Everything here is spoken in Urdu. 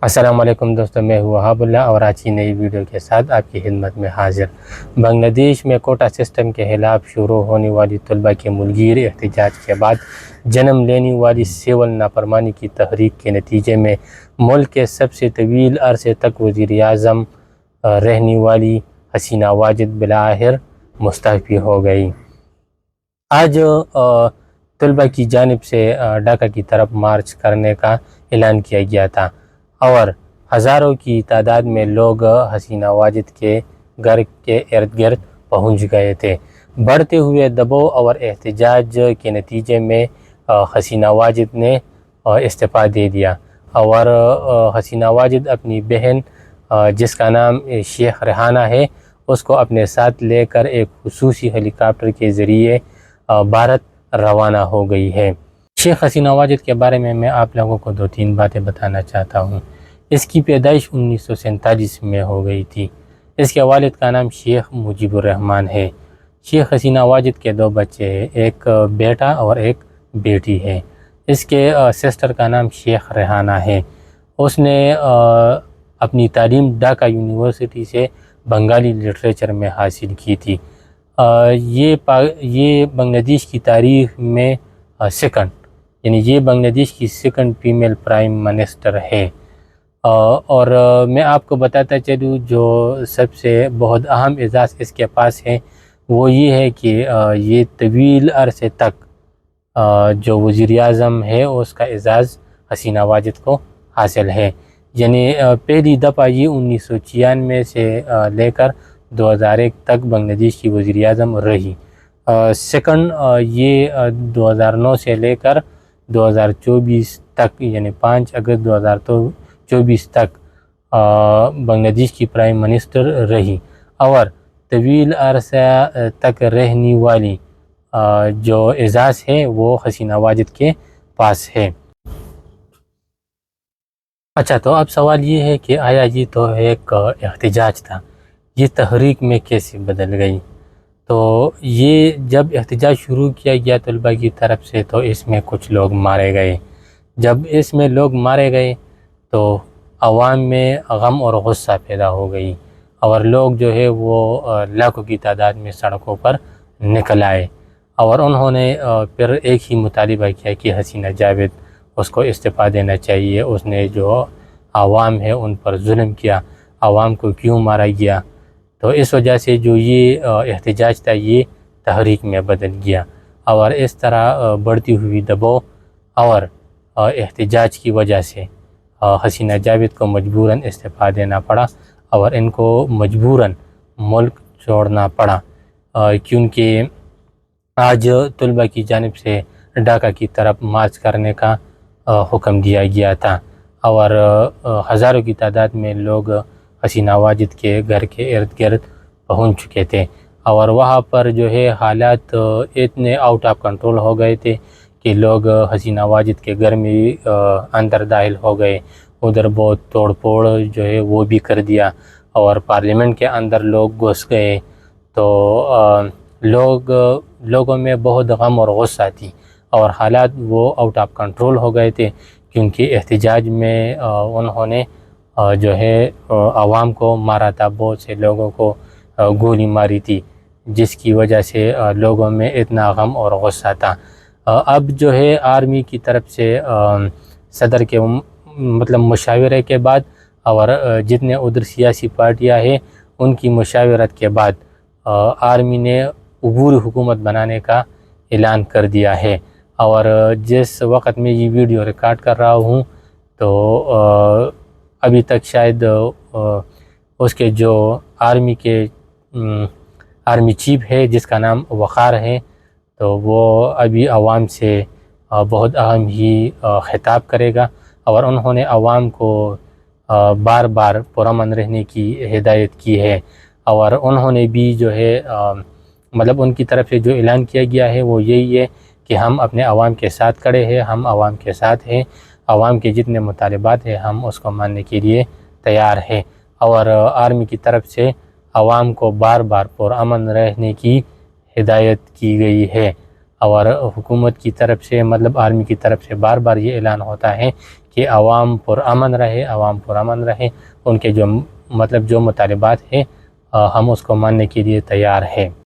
السلام علیکم دوستوں، میں ہوں وہاب اللہ اور آج کی نئی ویڈیو کے ساتھ آپ کی خدمت میں حاضر۔ بنگلہ دیش میں کوٹا سسٹم کے خلاف شروع ہونے والی طلبہ کے ملگیر احتجاج کے بعد جنم لینے والی سول نافرمانی کی تحریک کے نتیجے میں ملک کے سب سے طویل عرصے تک وزیر اعظم رہنے والی حسینہ واجد بالآخر مستعفی ہو گئی۔ آج طلبہ کی جانب سے ڈھاکہ کی طرف مارچ کرنے کا اعلان کیا گیا تھا اور ہزاروں کی تعداد میں لوگ حسینہ واجد کے گھر کے ارد گرد پہنچ گئے تھے۔ بڑھتے ہوئے دباؤ اور احتجاج کے نتیجے میں حسینہ واجد نے استعفیٰ دے دیا اور حسینہ واجد اپنی بہن جس کا نام شیخ ریحانہ ہے اس کو اپنے ساتھ لے کر ایک خصوصی ہیلی کاپٹر کے ذریعے بھارت روانہ ہو گئی ہے۔ شیخ حسینہ واجد کے بارے میں آپ لوگوں کو 2-3 باتیں بتانا چاہتا ہوں۔ اس کی پیدائش 1947 میں ہو گئی تھی۔ اس کے والد کا نام شیخ مجیب الرحمن ہے۔ شیخ حسینہ واجد کے 2 بچے ہیں، ایک بیٹا اور ایک بیٹی ہے۔ اس کے سسٹر کا نام شیخ ریحانہ ہے۔ اس نے اپنی تعلیم ڈھاکہ یونیورسٹی سے بنگالی لٹریچر میں حاصل کی تھی۔ یہ بنگلہ دیش کی تاریخ میں یہ بنگلہ دیش کی سیکنڈ فیمیل پرائم منسٹر ہے۔ اور میں آپ کو بتاتا چلوں جو سب سے بہت اہم اعزاز اس کے پاس ہے وہ یہ ہے کہ یہ طویل عرصے تک جو وزیر اعظم ہے اس کا اعزاز حسینہ واجد کو حاصل ہے۔ یعنی پہلی دفعہ یہ 1996 سے لے کر 2001 تک بنگلہ دیش کی وزیر اعظم رہی۔ سیکنڈ یہ 2009 سے لے کر 2024 تک یعنی 5 اگست 2024 تک بنگلہ دیش کی پرائم منسٹر رہی اور طویل عرصہ تک رہنے والی جو اعزاز ہے وہ حسینہ واجد کے پاس ہے۔ اچھا، تو اب سوال یہ ہے کہ آیا یہ تو ایک احتجاج تھا، یہ تحریک میں کیسے بدل گئی؟ تو یہ جب احتجاج شروع کیا گیا طلبہ کی طرف سے تو اس میں کچھ لوگ مارے گئے۔ جب اس میں لوگ مارے گئے تو عوام میں غم اور غصہ پیدا ہو گئی اور لوگ جو ہے وہ لاکھوں کی تعداد میں سڑکوں پر نکل آئے اور انہوں نے پھر ایک ہی مطالبہ کیا کہ حسینہ واجد اس کو استعفیٰ دینا چاہیے۔ اس نے جو عوام ہے ان پر ظلم کیا، عوام کو کیوں مارا گیا؟ تو اس وجہ سے جو یہ احتجاج تھا یہ تحریک میں بدل گیا اور اس طرح بڑھتی ہوئی دباؤ اور احتجاج کی وجہ سے حسینہ واجد کو مجبوراً استعفیٰ دینا پڑا اور ان کو مجبوراً ملک چھوڑنا پڑا، کیونکہ آج طلبہ کی جانب سے ڈھاکہ کی طرف مارچ کرنے کا حکم دیا گیا تھا اور ہزاروں کی تعداد میں لوگ حسینہ واجد کے گھر کے ارد گرد پہنچ چکے تھے اور وہاں پر جو ہے حالات اتنے آؤٹ آف کنٹرول ہو گئے تھے کہ لوگ حسینہ واجد کے گھر میں اندر داخل ہو گئے۔ ادھر بہت توڑ پھوڑ جو ہے وہ بھی کر دیا اور پارلیمنٹ کے اندر لوگ گھس گئے۔ تو لوگوں میں بہت غم اور غصہ تھی اور حالات وہ آؤٹ آف کنٹرول ہو گئے تھے کیونکہ احتجاج میں انہوں نے جو ہے عوام کو مارا تھا، بہت سے لوگوں کو گولی ماری تھی جس کی وجہ سے لوگوں میں اتنا غم اور غصہ تھا۔ اب جو ہے آرمی کی طرف سے صدر کے مشاورے کے بعد اور جتنے ادھر سیاسی پارٹیاں ہیں ان کی مشاورت کے بعد آرمی نے عبوری حکومت بنانے کا اعلان کر دیا ہے اور جس وقت میں یہ ویڈیو ریکارڈ کر رہا ہوں تو ابھی تک شاید اس کے جو آرمی چیف ہے جس کا نام وقار ہے تو وہ ابھی عوام سے بہت اہم ہی خطاب کرے گا اور انہوں نے عوام کو بار بار پرامن رہنے کی ہدایت کی ہے اور انہوں نے بھی جو ہے ان کی طرف سے جو اعلان کیا گیا ہے وہ یہی ہے کہ ہم اپنے عوام کے ساتھ کھڑے ہیں، ہم عوام کے ساتھ ہیں، عوام کے جتنے مطالبات ہیں ہم اس کو ماننے کے لیے تیار ہیں اور آرمی کی طرف سے عوام کو بار بار پرامن رہنے کی ہدایت کی گئی ہے اور حکومت کی طرف سے آرمی کی طرف سے بار بار یہ اعلان ہوتا ہے کہ عوام پرامن رہے، ان کے جو مطالبات ہیں ہم اس کو ماننے کے لیے تیار ہیں۔